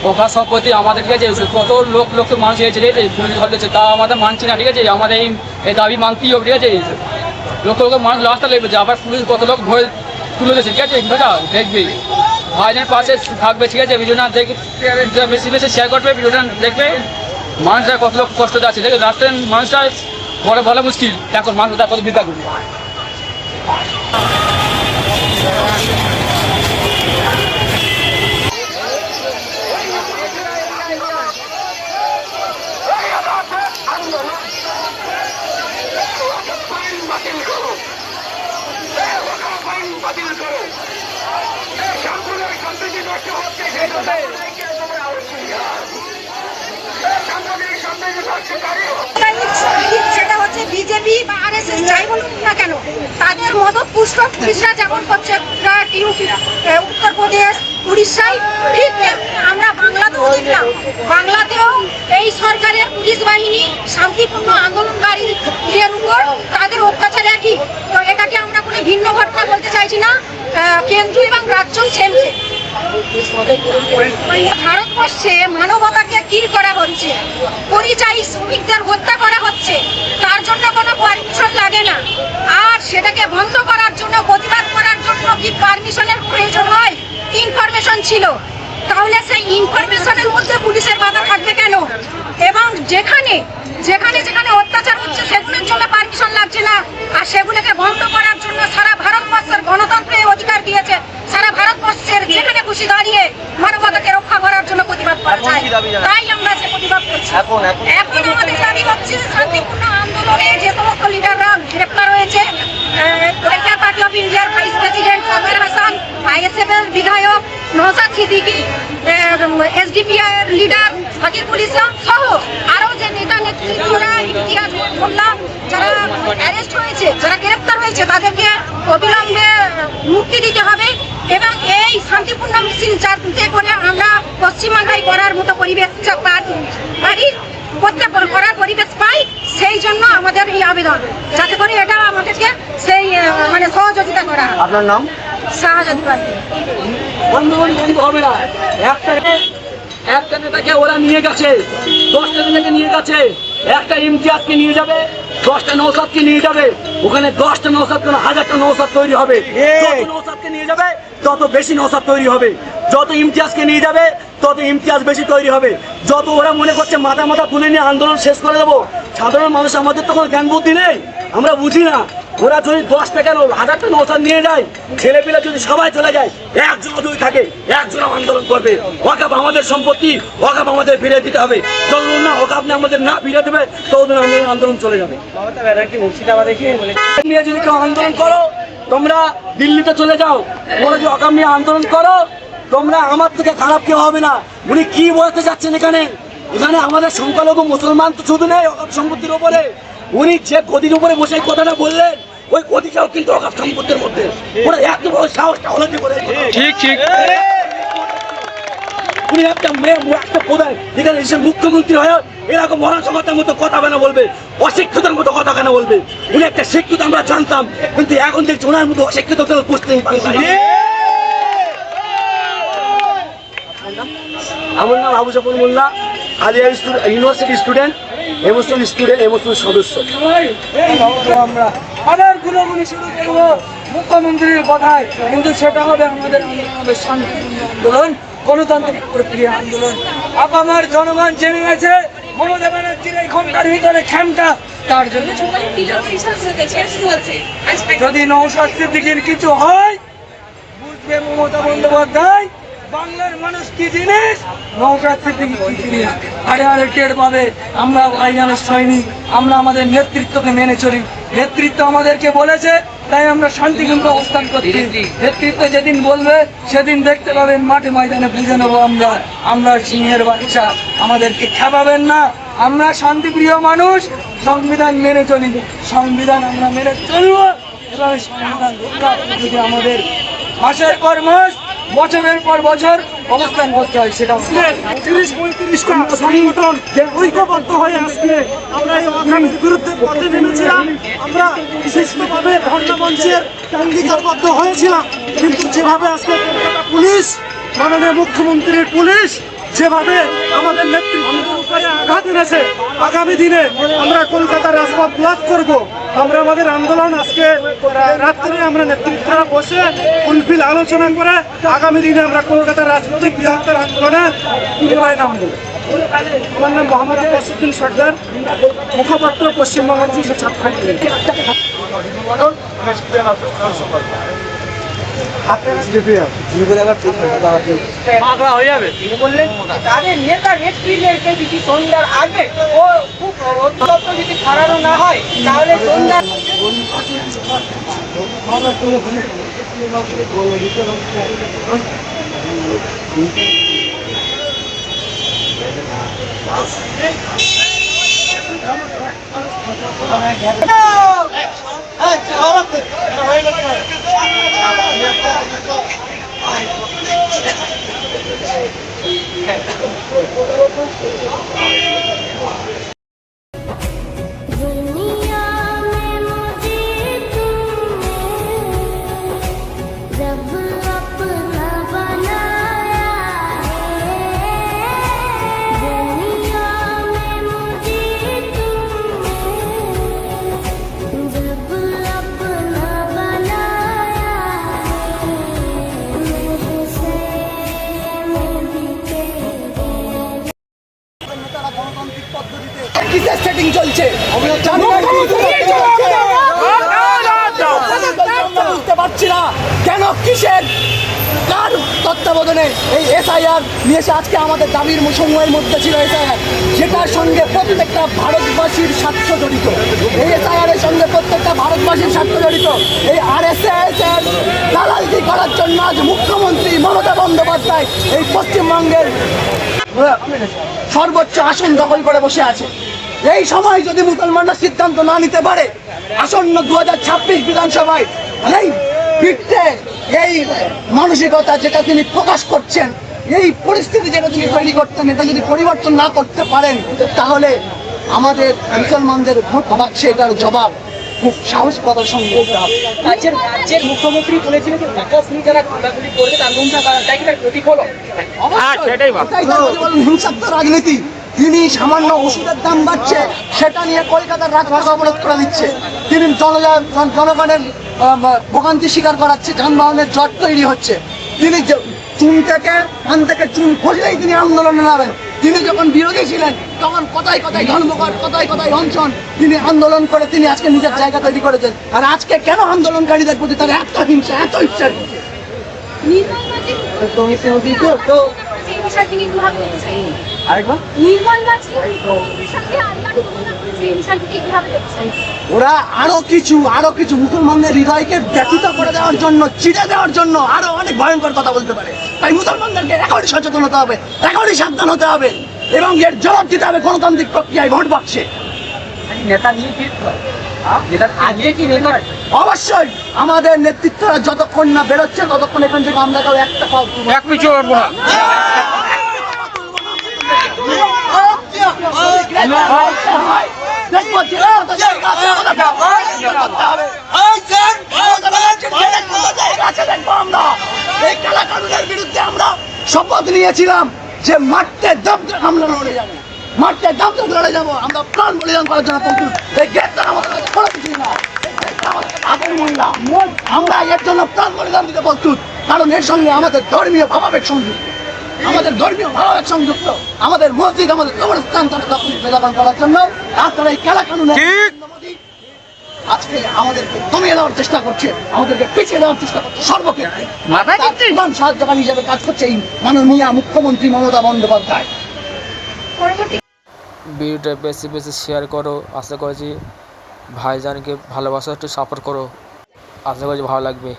প্রকাশ সভাপতি আমাদের ঠিক আছে কত লোক মানুষ এসেছে ঠিক আছে পুলিশ ধরতেছে তা আমাদের মানছি না ঠিক আছে আমাদের এই দাবি মানতেই হবে ঠিক আছে লোক মানুষ রাস্তা লেগেছে আবার পুলিশ কত লোক ভয় তুলে দিয়েছে ঠিক আছে বেটা দেখবি ভাইদের পাশে থাকবে ঠিক আছে ভিডিওটা দেখে বেশি বেশি শেয়ার করবে ভিডিওটা দেখবে মানুষরা কত লোক কষ্ট যাচ্ছে ঠিক আছে রাস্তায় মানুষরা বলা মুশকিল এখন মানুষরা কত বিপদ করবে সেটা হচ্ছে বিজেপি বা আরএসএস যাই বলুন না কেন তাদের মদত পুষ্ট পুলিশরা যেমন করছে উত্তরপ্রদেশ উড়িষ্যায় ঠিক আমরা বাংলাতেও দেখলাম বাংলাতেও এই সরকারের পুলিশ বাহিনী শান্তিপূর্ণ আন্দোলনকারীদের উপর তাদের অত্যাচার একই তো এটাকে আমরা কোনো ভিন্ন ঘটনা বলতে চাইছি না কেন্দ্র এবং রাজ্য সেমছে ভারতবর্ষে মানবতাকে কিল করা হচ্ছে পরিযায়ী শ্রমিকদের হত্যা করা হচ্ছে তার জন্য কোনো পারমিশন লাগে না আর সেটাকে বন্ধ করার জন্য প্রতিবাদ করার জন্য কি পারমিশনের প্রয়োজন হয় ইনফরমেশন ছিল তাহলে সেই ইনফরমেশনের মধ্যে পুলিশের বাধা থাকবে কেন এবং যেখানে যেখানে যেখানে অত্যাচার হচ্ছে সেগুলোর জন্য পারমিশন লাগছে না আর সেগুলোকে বন্ধ করার জন্য সারা ভারতবর্ষের গণতন্ত্রের অধিকার দিয়েছে সারা ভারতবর্ষের যেখানে খুশি দাঁড়িয়ে মানবতাকে রক্ষা করার জন্য প্রতিবাদ করা যায় তাই আমরা যে প্রতিবাদ করছি এখন আমাদের দাবি হচ্ছে শান্তিপূর্ণ আন্দোলনে যে সমস্ত লিডাররা গ্রেপ্তার হয়েছে ওয়েলফেয়ার পার্টি অফ ইন্ডিয়ার ভাইস প্রেসিডেন্ট সাবের হাসান আইএসএফ এর বিধায়ক নওশাদ সিদ্দিকী এসডিপিআই এর লিডার সাকিবুল ইসলাম সহ আরো যে নেতা নেতৃত্বরা ইতিহাস মোল্লা যারা অ্যারেস্ট হয়েছে যারা গ্রেপ্তার হয়েছে তাদেরকে অবিলম্বে মুক্তি দিতে হবে এবং এই শান্তিপূর্ণ মিছিল যাতে করে আমরা পশ্চিমবাংলায় করার মতো পরিবেশ করার পরিবেশ পাই সেই জন্য আমাদের এই আবেদন যাতে করে এটা আমাদেরকে সেই মানে সহযোগিতা করা। আপনার নাম? শাহজাদি বাড়ি। আন্দোলন বন্ধ হবে না একটা নেতাকে ওরা নিয়ে গেছে 10টা নেতাকে নিয়ে গেছে একটা ইমতিয়াজকে নিয়ে যাবে 10টা নৌসাদকে নিয়ে যাবে ওখানে 10টা নৌসাদ কেন 1000টা নৌসাদ তৈরি হবে যত নৌসাদকে নিয়ে যাবে তত বেশি নৌসাদ তৈরি হবে যত ইমতিয়াজকে নিয়ে যাবে তত ইমতিয়াজ বেশি তৈরি হবে যত ওরা মনে করছে মাথা তুলে নিয়ে আন্দোলন শেষ করে দেবো সাধারণ মানুষ আমাদের তো কোনো জ্ঞান বুদ্ধি নেই আমরা বুঝি না ওরা যদি 10টা কেন 1000টা নৌসাদ নিয়ে যায় ছেলেপিলা যদি সবাই চলে যায় একজন যদি থাকে একজন আন্দোলন করবে ওয়াকাফ আমাদের সম্পত্তি ওয়াকাফ আমাদের ফিরে দিতে হবে যতদিন না ওয়াকাফ আমাদের না ফিরে দেবে ততদিন আন্দোলন চলে যাবে নিয়ে যদি কেউ আন্দোলন করো তোমরা দিল্লিতে চলে যাও ওরা যদি ওয়াকাফ নিয়ে আন্দোলন করো তোমরা আমার থেকে খারাপ কেউ হবে না উনি কি বলতে চাচ্ছেন এখানে আমাদের সংখ্যালঘু মুসলমান তো শুধু নেই ওয়াকাফ সম্পত্তির উপরে উনি যে গদির উপরে বসে কথাটা বললেন ওই গদিটাও কিন্তু ওয়াকাফ সম্পত্তির মধ্যে ওরা এত বড় সাহসটা হলতে করে ঠিক উনি একটা প্রধান এখানে মুখ্যমন্ত্রী হয়ে এরকম মহাসভার মতো কথা কেন বলবে অশিক্ষিতের মতো কথা কেন বলবে উনি একটা শিক্ষিত আমরা জানতাম কিন্তু এখন দেখছি ওনার মতো অশিক্ষিত কেউ বুঝতেই পারছি আমার নাম আবু জাফর মোল্লা আলিয়া ইউনিভার্সিটি স্টুডেন্ট এমএসএল সদস্য আমরা আবার গুলোগুলি শুরু করবো মুখ্যমন্ত্রীর কথায় কিন্তু সেটা হবে আমাদের শান্তিপূর্ণ আন্দোলন গণতান্ত্রিক প্রক্রিয়া আন্দোলন আপামার জনগণ জেনে গেছে মমতা ব্যানার্জির এই ঘন্টার ভিতরে ক্ষমতা তার জন্য যদি নওশাদ সিদ্দিকীর কিছু হয় বুঝবে মমতা বন্দ্যোপাধ্যায় বাংলার মানুষ কি জিনিস নওশাদ সিদ্দিকী কি জিনিস আরে টের পাবে আমরা ভাইজানের সৈনিক আমরা আমাদের নেতৃত্বকে মেনে চলি নেতৃত্ব আমাদেরকে বলেছে তাই আমরা শান্তিপূর্ণ অবস্থান করছি নেতৃত্ব যেদিন বলবে সেদিন দেখতে পাবেন মাঠে ময়দানে বুঝে নেবো আমরা সিংহের বাচ্চা আমাদেরকে খেপাবেন না আমরা শান্তিপ্রিয় মানুষ সংবিধান মেনে চলি সংবিধান আমরা মেনে চলবো এবং সংবিধান রক্ষা যদি আমাদের মাসের পর মাস বছরের পর বছর অবস্থান করতে হয় সেটা 30-35টা সংগঠন যে ঐক্যবদ্ধ হয়ে আজকে আমরা এই ওয়াকাফের বিরুদ্ধে পথে নেমেছিলাম আমরা বিশিষ্টভাবে ধর্ণা মঞ্চের অঙ্গীকারবদ্ধ হয়েছিলাম কিন্তু যেভাবে আজকে কলকাতা পুলিশ মাননীয় মুখ্যমন্ত্রীর পুলিশ যেভাবে আমাদের নেতৃত্বের উপরে আঘাত এনেছে, আগামী দিনে আমরা কলকাতার রাজপথ ব্লক করব। আমরা আমাদের আন্দোলন আজকে রাত্রে আমরা নেতৃত্বরা বসে ফুলফিল আলোচনা করে আগামী দিনে আমরা কলকাতার রাজনৈতিক বৃহত্তর আন্দোলনে পুনরায় নামবো। আমার নাম মোহাম্মদ ফসুদ্দিন সর্দার, মুখপাত্র পশ্চিমবঙ্গ ছাত্র তাদের নেতা নেত্রীদেরকে যদি সন্ধ্যার আগে ও খুব অত্যন্ত যদি ছাড়ানো না হয় তাহলে সন্ধ্যা दुनिया में मुझे तुमने जब अपना बनाया है, दुनिया में मुझे तुमने जब अपना बनाया है, मैं से मैं भी तेरे কিসের সেটিং চলছে বুঝতে পারছি না কেন কিসের কার তত্ত্বাবধানে এই এসআইআর নিয়ে এসে আজকে আমাদের দাবির সমূহের মধ্যে ছিল এসআইআর, যেটার সঙ্গে প্রত্যেকটা ভারতবাসীর স্বার্থ জড়িত। এই এসআইআর এর সঙ্গে প্রত্যেকটা ভারতবাসীর স্বার্থ জড়িত। এই আরএসএস এর দালালটি করার জন্য আজ মুখ্যমন্ত্রী মমতা বন্দ্যোপাধ্যায় এই পশ্চিমবঙ্গের সর্বোচ্চ আসন দখল করে বসে আছে। এই সময় যদি মুসলমানরা সিদ্ধান্ত না নিতে পারে, আসন্ন 2026 বিধানসভায় এই পিঠে এই মানসিকতা যেটা তিনি প্রকাশ করছেন, এই পরিস্থিতি যেটা তিনি তৈরি করতেন, এটা যদি পরিবর্তন না করতে পারেন তাহলে আমাদের মুসলমানদের ভোট বাক্সে এটার জবাব খুব সাহসিকতার সঙ্গে বলতে হবে। রাজ্যের মুখ্যমন্ত্রী বলেছিলেন যে টাকাশ্রী যারা গুন্ডাগুলি করবে তার নুনটা তাই কি তার প্রতিফলন? এটাই হিংসাত্মক রাজনীতি। তিনি সামান্য ওষুধের দাম বাড়ছে সেটা নিয়ে কলকাতার রাজপথ অবরোধ করে দিচ্ছে। তিনি জনগণের ভোগান্তি স্বীকার করাচ্ছে, যানবাহনের জট তৈরি হচ্ছে। তিনি চুন থেকে পান থেকে চুন খসলেই তিনি আন্দোলনে নামেন। তিনি যখন বিরোধী ছিলেন তখন কথায় কথায় ধর্মঘট, কথায় কথায় অনশন, তিনি আন্দোলন করে তিনি আজকে নিজের জায়গা তৈরি করেছেন। আর আজকে কেন আন্দোলনকারীদের প্রতি তার এত হিংসা, এত ইচ্ছা? ওরা আরো কিছু মুসলমানদের হৃদয়কে ব্যথিত করে দেওয়ার জন্য, চিড়ে দেওয়ার জন্য আরো অনেক ভয়ঙ্কর কথা বলতে পারে। তাই মুসলমানদেরকে এখনই সচেতন হতে হবে, এখনই সাবধান হতে হবে এবং এর জবাব দিতে হবে গণতান্ত্রিক প্রক্রিয়ায়, ভোট বাক্সে। নেতা নিয়ে আজকে কি নেতা অবশ্যই আমাদের নেতৃত্বরা যতক্ষণ না বেরোচ্ছে ততক্ষণ এখান থেকে আমরা কেউ একটা এক পিছু করবো না। বিরুদ্ধে আমরা শপথ নিয়েছিলাম যে মাঠে দম আমরা লড়ে যাবো, মাঠে দম লড়ে যাবো, আমরা প্রাণ বলিদান করার জন্য প্রস্তুত। এই গ্রেপ্তার আমাদের কাছে কোনো কিছুই না, আমরা এর জন্য প্রাণ বলিদান দিতে প্রস্তুত, কারণ এর সঙ্গে আমাদের ধর্মীয় ভাবাবেগ সংযুক্ত, আমাদের ধর্মীয় ভাবাবেগ সংযুক্ত, আমাদের মসজিদ, আমাদের কবরস্থান প্রদান করার জন্য আপনারা এই খেলা কানুন আজকে আমাদেরকে দমিয়ে দেওয়ার চেষ্টা করছে, আমাদেরকে পিছিয়ে দেওয়ার চেষ্টা করছে। সর্বক্ষেত্রে প্রধান সাহায্যকারী হিসেবে কাজ করছে এই মাননীয় মুখ্যমন্ত্রী মমতা বন্দ্যোপাধ্যায়। ভিডিওটা বেশি বেশি শেয়ার করো, আশা করছি ভাইজানকে ভালোবাসা একটু সাপোর্ট করো, আশা করছি ভালো লাগবে।